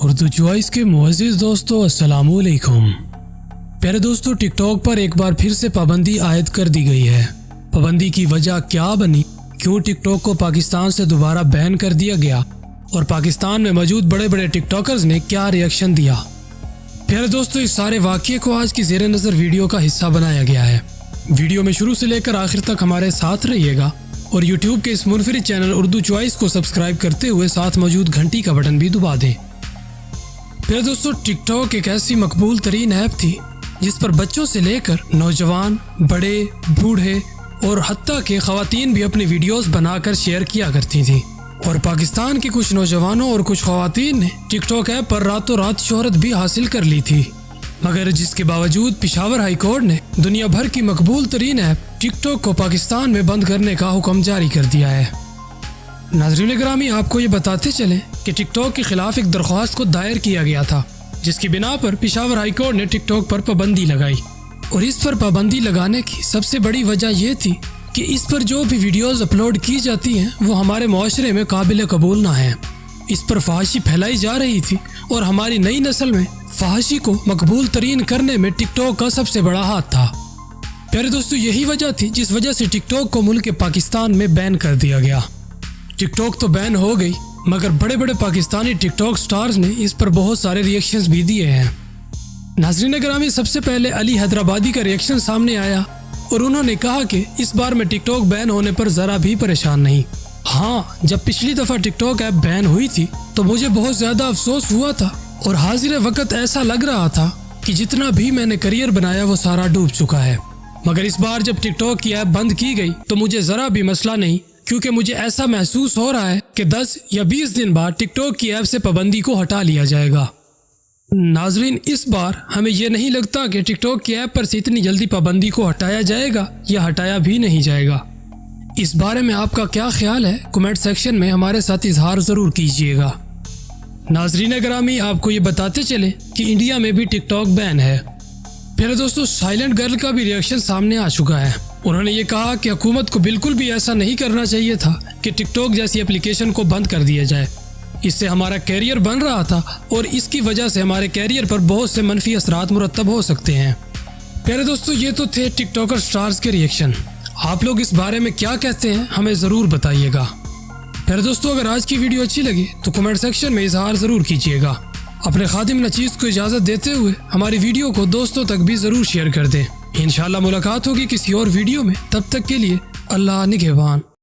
Urdu choice کے معزز دوستو السلام علیکم۔ پیارے دوستو، ٹک ٹاک پر ایک بار پھر سے پابندی عائد کر دی گئی ہے۔ پابندی کی وجہ کیا بنی، کیوں ٹک ٹاک کو پاکستان سے دوبارہ بین کر دیا گیا اور پاکستان میں موجود بڑے بڑے ٹک ٹاکرز نے کیا ری ایکشن دیا۔ پیارے دوستو، اس سارے واقعے کو آج کی زیر نظر ویڈیو کا حصہ بنایا گیا ہے۔ ویڈیو میں شروع سے لے کر آخر تک ہمارے ساتھ رہیے گا اور یوٹیوب کے اس منفرد چینل اردو چوائس کو سبسکرائب کرتے ہوئے ساتھ موجود گھنٹی کا بٹن بھی دبا دیں۔ پھر دوستو، ٹک ٹاک ایک ایسی مقبول ترین ایپ تھی جس پر بچوں سے لے کر نوجوان، بڑے، بوڑھے اور حتیٰ کہ خواتین بھی اپنی ویڈیوز بنا کر شیئر کیا کرتی تھیں، اور پاکستان کے کچھ نوجوانوں اور کچھ خواتین نے ٹک ٹاک ایپ پر راتوں رات شہرت بھی حاصل کر لی تھی، مگر جس کے باوجود پشاور ہائی کورٹ نے دنیا بھر کی مقبول ترین ایپ ٹک ٹاک کو پاکستان میں بند کرنے کا حکم جاری کر دیا ہے۔ ناظرین گرامی، آپ کو یہ بتاتے چلیں کہ ٹک ٹاک کے خلاف ایک درخواست کو دائر کیا گیا تھا، جس کی بنا پر پشاور ہائی کورٹ نے ٹک ٹاک پر پابندی لگائی، اور اس پر پابندی لگانے کی سب سے بڑی وجہ یہ تھی کہ اس پر جو بھی ویڈیوز اپلوڈ کی جاتی ہیں وہ ہمارے معاشرے میں قابل قبول نہ ہیں۔ اس پر فحاشی پھیلائی جا رہی تھی، اور ہماری نئی نسل میں فحاشی کو مقبول ترین کرنے میں ٹک ٹاک کا سب سے بڑا ہاتھ تھا۔ پیارے دوستو، یہی وجہ تھی جس وجہ سے ٹک ٹاک کو ملک پاکستان میں بین کر دیا گیا۔ ٹک ٹاک تو بین ہو گئی، مگر بڑے بڑے پاکستانی ٹک ٹاک سٹارز نے اس پر بہت سارے ری ایکشنز بھی دیے ہیں۔ ناظرین گرامی، سب سے پہلے علی حیدرآبادی کا ری ایکشن سامنے آیا، اور انہوں نے کہا کہ اس بار میں ٹک ٹاک بین ہونے پر ذرا بھی پریشان نہیں۔ ہاں، جب پچھلی دفعہ ٹک ٹاک ایپ بین ہوئی تھی تو مجھے بہت زیادہ افسوس ہوا تھا، اور حاضر وقت ایسا لگ رہا تھا کہ جتنا بھی میں نے کریئر بنایا وہ سارا ڈوب چکا ہے۔ مگر اس بار جب ٹک ٹاک کی ایپ بند کی گئی تو مجھے ذرا بھی مسئلہ نہیں، کیونکہ مجھے ایسا محسوس ہو رہا ہے کہ 10 یا 20 دن بعد ٹک ٹاک کی ایپ سے پابندی کو ہٹا لیا جائے گا۔ ناظرین، اس بار ہمیں یہ نہیں لگتا کہ ٹک ٹاک کی ایپ پر سے اتنی جلدی پابندی کو ہٹایا جائے گا یا ہٹایا بھی نہیں جائے گا۔ اس بارے میں آپ کا کیا خیال ہے، کمنٹ سیکشن میں ہمارے ساتھ اظہار ضرور کیجیے گا۔ ناظرین گرامی، آپ کو یہ بتاتے چلیں کہ انڈیا میں بھی ٹک ٹاک بین ہے۔ پھر دوستو، سائلنٹ گرل کا بھی ری ایکشن سامنے آ چکا ہے۔ انہوں نے یہ کہا کہ حکومت کو بالکل بھی ایسا نہیں کرنا چاہیے تھا کہ ٹک ٹاک جیسی اپلیکیشن کو بند کر دیا جائے۔ اس سے ہمارا کیریئر بن رہا تھا، اور اس کی وجہ سے ہمارے کیریئر پر بہت سے منفی اثرات مرتب ہو سکتے ہیں۔ پیارے دوستو، یہ تو تھے ٹک ٹاکر سٹارز کے ری ایکشن۔ آپ لوگ اس بارے میں کیا کہتے ہیں، ہمیں ضرور بتائیے گا۔ پھر دوستو، اگر آج کی ویڈیو اچھی لگی تو کمنٹ سیکشن میں اظہار ضرور کیجیے گا۔ اپنے خادم نچیز کو اجازت دیتے ہوئے ہماری ویڈیو کو دوستوں تک بھی ضرور شیئر کر دیں۔ انشاءاللہ ملاقات ہوگی کسی اور ویڈیو میں، تب تک کے لیے اللہ نگہبان۔